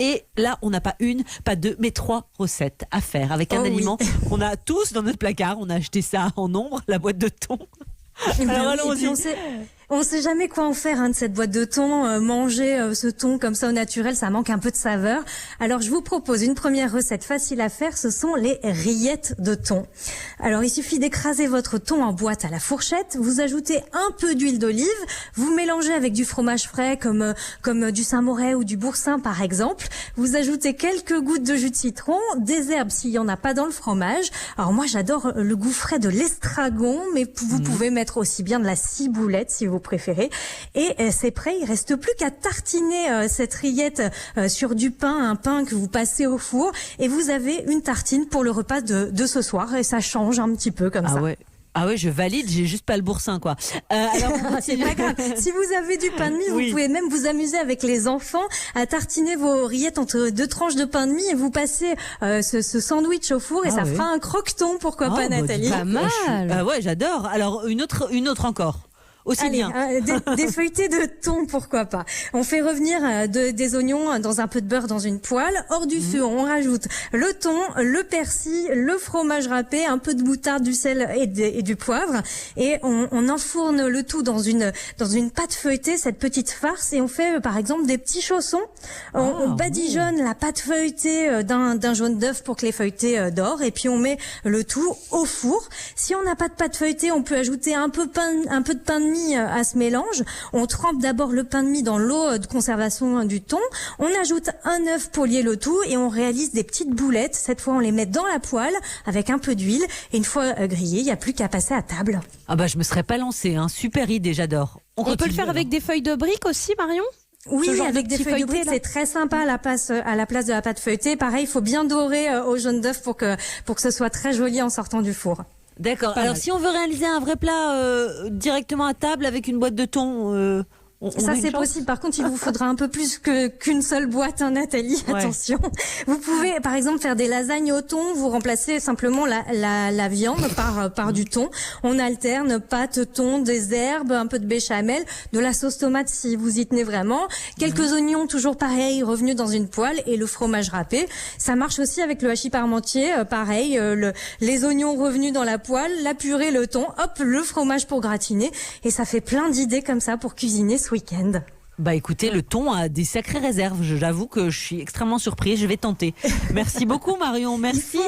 Et là, on n'a pas une, pas deux, mais 3 recettes à faire avec un aliment qu'on a tous dans notre placard. On a acheté ça en nombre, la boîte de thon. Alors allons-y. On ne sait jamais quoi en faire de cette boîte de thon. Manger ce thon comme ça au naturel, ça manque un peu de saveur. Alors je vous propose une première recette facile à faire, ce sont les rillettes de thon. Alors il suffit d'écraser votre thon en boîte à la fourchette, vous ajoutez un peu d'huile d'olive, vous mélangez avec du fromage frais comme du Saint-Moré ou du Boursin par exemple. Vous ajoutez quelques gouttes de jus de citron, des herbes s'il y en a pas dans le fromage. Alors moi j'adore le goût frais de l'estragon, mais vous pouvez mettre aussi bien de la ciboulette si vous préférez. Et c'est prêt, il reste plus qu'à tartiner cette rillette sur du pain, un pain que vous passez au four, et vous avez une tartine pour le repas de ce soir, et ça change un petit peu comme ça. Ouais. Ah ouais, je valide, j'ai juste pas le boursin quoi. Alors c'est pas grave. Si vous avez du pain de mie, vous pouvez même vous amuser avec les enfants à tartiner vos rillettes entre 2 tranches de pain de mie et vous passez ce sandwich au four et ça fera un croque-thon, pourquoi pas Nathalie. Pas mal. Ouais, j'adore. Alors une autre encore. Aussi Allez, bien. Des feuilletés de thon, pourquoi pas. On fait revenir des oignons dans un peu de beurre dans une poêle. Hors du feu, on rajoute le thon, le persil, le fromage râpé, un peu de moutarde, du sel et du poivre. Et on enfourne le tout dans une pâte feuilletée, cette petite farce. Et on fait, par exemple, des petits chaussons. On badigeonne la pâte feuilletée d'un jaune d'œuf pour que les feuilletés dorent. Et puis on met le tout au four. Si on n'a pas de pâte feuilletée, on peut ajouter un peu de pain de mie à ce mélange. On trempe d'abord le pain de mie dans l'eau de conservation du thon. On ajoute un œuf pour lier le tout et on réalise des petites boulettes. Cette fois, on les met dans la poêle avec un peu d'huile. Et une fois grillées, il n'y a plus qu'à passer à table. Ah bah je me serais pas lancée, hein. Super idée, j'adore. On peut le faire avec des feuilles de briques aussi, Marion ? Oui, avec des feuilles de briques, c'est très sympa à la place de la pâte feuilletée. Pareil, il faut bien dorer au jaune d'œuf pour que ce soit très joli en sortant du four. D'accord. Alors, si on veut réaliser un vrai plat directement à table avec une boîte de thon, ça c'est possible. Par contre, il vous faudra un peu plus qu'une seule boîte, hein, Nathalie. Ouais. Attention. Vous pouvez, par exemple, faire des lasagnes au thon. Vous remplacez simplement la viande par du thon. On alterne pâte, thon, des herbes, un peu de béchamel, de la sauce tomate si vous y tenez vraiment. Quelques oignons, toujours pareil, revenus dans une poêle et le fromage râpé. Ça marche aussi avec le hachis parmentier. Pareil, les oignons revenus dans la poêle, la purée, le thon, hop, le fromage pour gratiner. Et ça fait plein d'idées comme ça pour cuisiner week-end. Bah écoutez, le thon a des sacrées réserves. J'avoue que je suis extrêmement surprise. Je vais tenter. Merci beaucoup Marion. Merci.